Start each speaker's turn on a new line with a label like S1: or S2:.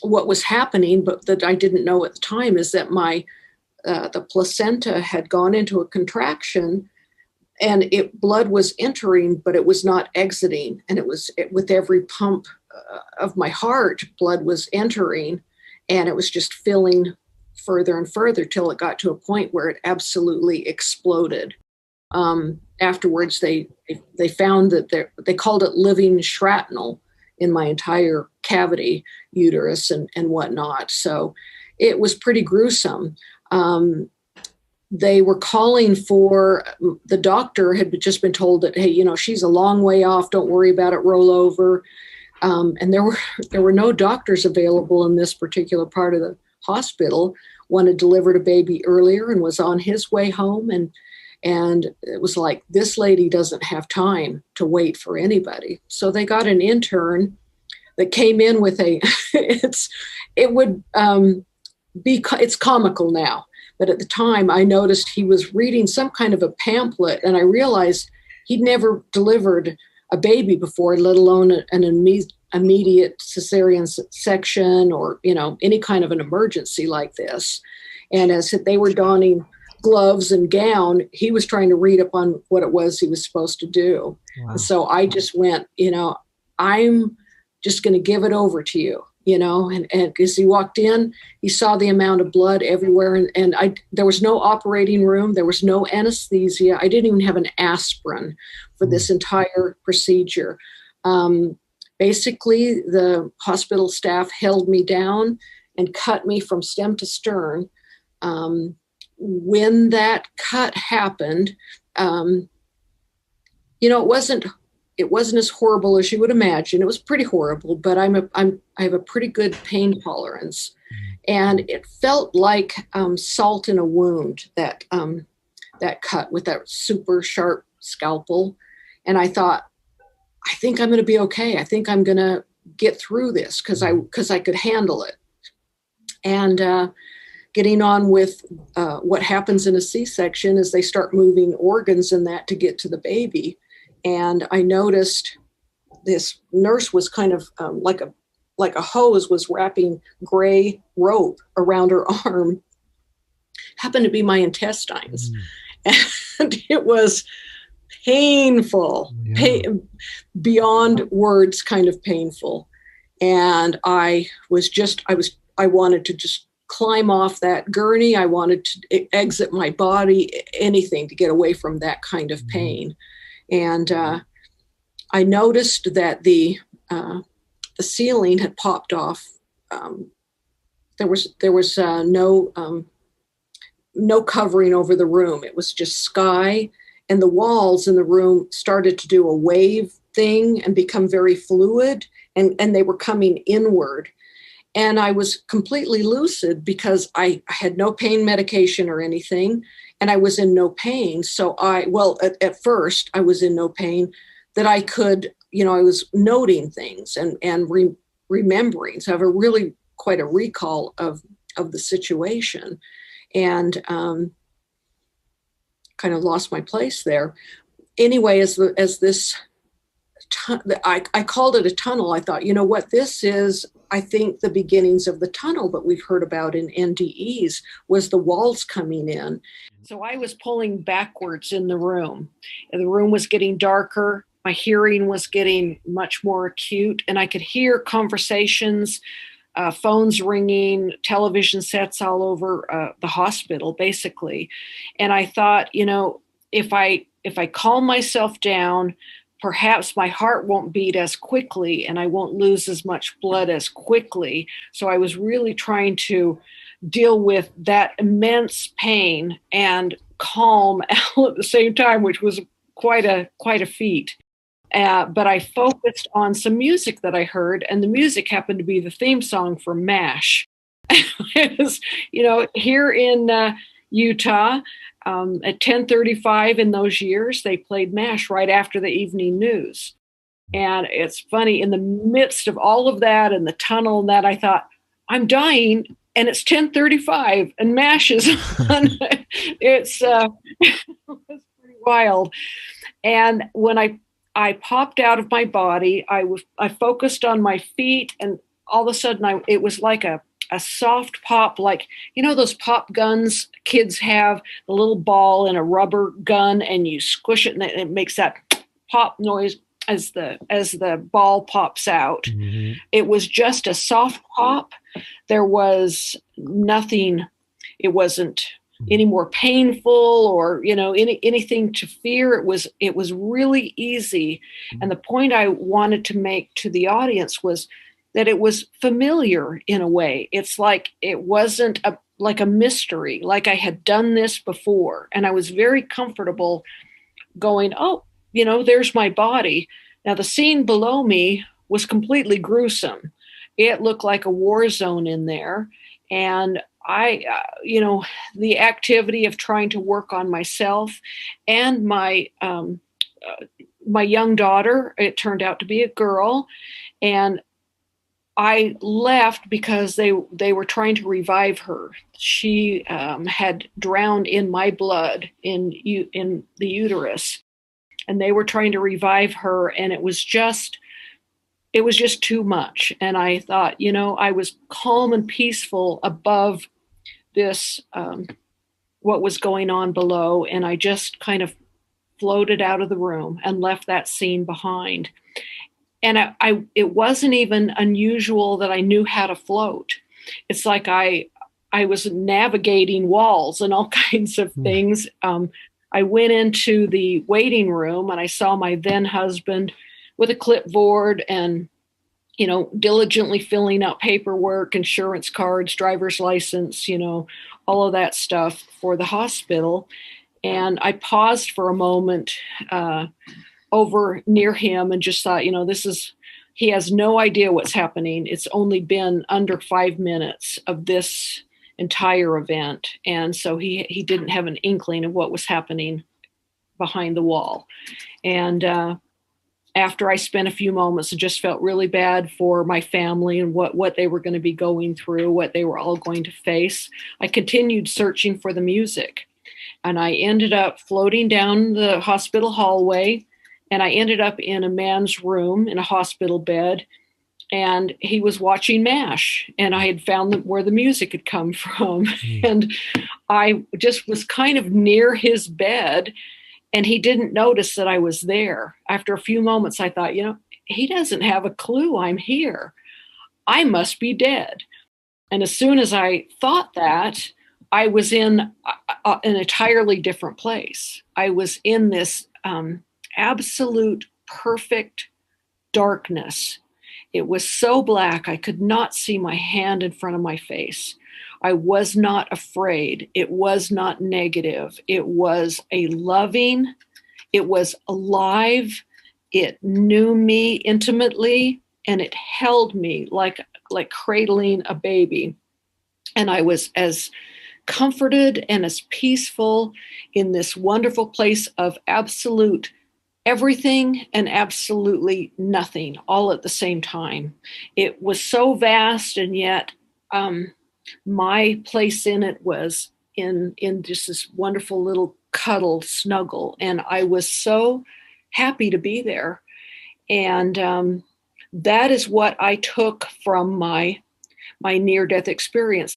S1: what was happening, but that I didn't know at the time, is that the placenta had gone into a contraction, and blood was entering, but it was not exiting. And with every pump of my heart, blood was entering, and it was just filling further and further till it got to a point where it absolutely exploded. Afterwards, they found that they called it living shrapnel in my entire cavity, uterus and whatnot. So it was pretty gruesome. They were calling for, the doctor had just been told that, hey, she's a long way off. Don't worry about it. Roll over. And there were no doctors available in this particular part of the hospital. One had delivered a baby earlier and was on his way home. And it was like, this lady doesn't have time to wait for anybody. So they got an intern that came in with it's comical now. But at the time, I noticed he was reading some kind of a pamphlet, and I realized he'd never delivered a baby before, let alone an immediate cesarean section or, any kind of an emergency like this. And as they were donning gloves and gown, he was trying to read up on what it was he was supposed to do. Wow. And so I just went, I'm just going to give it over to you. And as he walked in, he saw the amount of blood everywhere. And there was no operating room. There was no anesthesia. I didn't even have an aspirin for this entire procedure. Basically, the hospital staff held me down and cut me from stem to stern. When that cut happened, it wasn't as horrible as you would imagine. It was pretty horrible, but I have a pretty good pain tolerance, and it felt like salt in a wound, that cut with that super sharp scalpel. And I thought, I think I'm going to be okay. I think I'm going to get through this because I could handle it. And getting on with what happens in a C-section is they start moving organs and that to get to the baby. And I noticed this nurse was kind of like a hose was wrapping gray rope around her arm. Happened to be my intestines. And it was painful, beyond words kind of painful. And I wanted to just climb off that gurney. I wanted to exit my body, anything to get away from that kind of pain. And I noticed that the ceiling had popped off. There was no covering over the room. It was just sky, and the walls in the room started to do a wave thing and become very fluid, and they were coming inward. And I was completely lucid because I had no pain medication or anything, and I was in no pain. So at first I was in no pain that I could, I was noting things and remembering. So I have quite a recall of the situation, and kind of lost my place there. Anyway, as this, I called it a tunnel. I thought, what this is, I think the beginnings of the tunnel that we've heard about in NDEs was the walls coming in. So I was pulling backwards in the room, and the room was getting darker. My hearing was getting much more acute, and I could hear conversations, phones ringing, television sets all over the hospital, basically. And I thought, if I calm myself down, perhaps my heart won't beat as quickly and I won't lose as much blood as quickly. So I was really trying to deal with that immense pain and calm at the same time, which was quite a feat. But I focused on some music that I heard, and the music happened to be the theme song for MASH. It was, here in Utah, at 10:35 in those years, they played MASH right after the evening news. And it's funny, in the midst of all of that and the tunnel and that, I thought, I'm dying and it's 10:35 and MASH is on. It was pretty wild. And when I popped out of my body, I focused on my feet, and all of a sudden it was like a soft pop, like, those pop guns kids have, the little ball in a rubber gun, and you squish it and it makes that pop noise as the ball pops out. Mm-hmm. It was just a soft pop. There was nothing. It wasn't any more painful or, anything to fear. It was really easy. And the point I wanted to make to the audience was that it was familiar in a way. It's like it wasn't like a mystery, like I had done this before. And I was very comfortable going, oh, there's my body. Now, the scene below me was completely gruesome. It looked like a war zone in there. And I, the activity of trying to work on myself and my young daughter, it turned out to be a girl. And I left because they were trying to revive her. She had drowned in my blood in the uterus, and they were trying to revive her, and it was just too much. And I thought, I was calm and peaceful above this, what was going on below, and I just kind of floated out of the room and left that scene behind. And it wasn't even unusual that I knew how to float. It's like I was navigating walls and all kinds of things. I went into the waiting room and I saw my then husband with a clipboard and, diligently filling out paperwork, insurance cards, driver's license, all of that stuff for the hospital. And I paused for a moment over near him and just thought, he has no idea what's happening. It's only been under 5 minutes of this entire event. And so he didn't have an inkling of what was happening behind the wall. And after I spent a few moments, I just felt really bad for my family and what they were going to be going through, what they were all going to face. I continued searching for the music, and I ended up floating down the hospital hallway. And I ended up in a man's room in a hospital bed, and he was watching MASH, and I had found where the music had come from. And I just was kind of near his bed, and he didn't notice that I was there. After a few moments, I thought, he doesn't have a clue I'm here. I must be dead. And as soon as I thought that, I was in an entirely different place. I was in this absolute perfect darkness. It was so black I could not see my hand in front of my face. I was not afraid. It was not negative. It was a loving, it was alive. It knew me intimately, and it held me like cradling a baby. And I was as comforted and as peaceful in this wonderful place of absolute everything and absolutely nothing all at the same time. It was so vast, and yet my place in it was in just this wonderful little cuddle snuggle, and I was so happy to be there. And that is what I took from my near-death experience.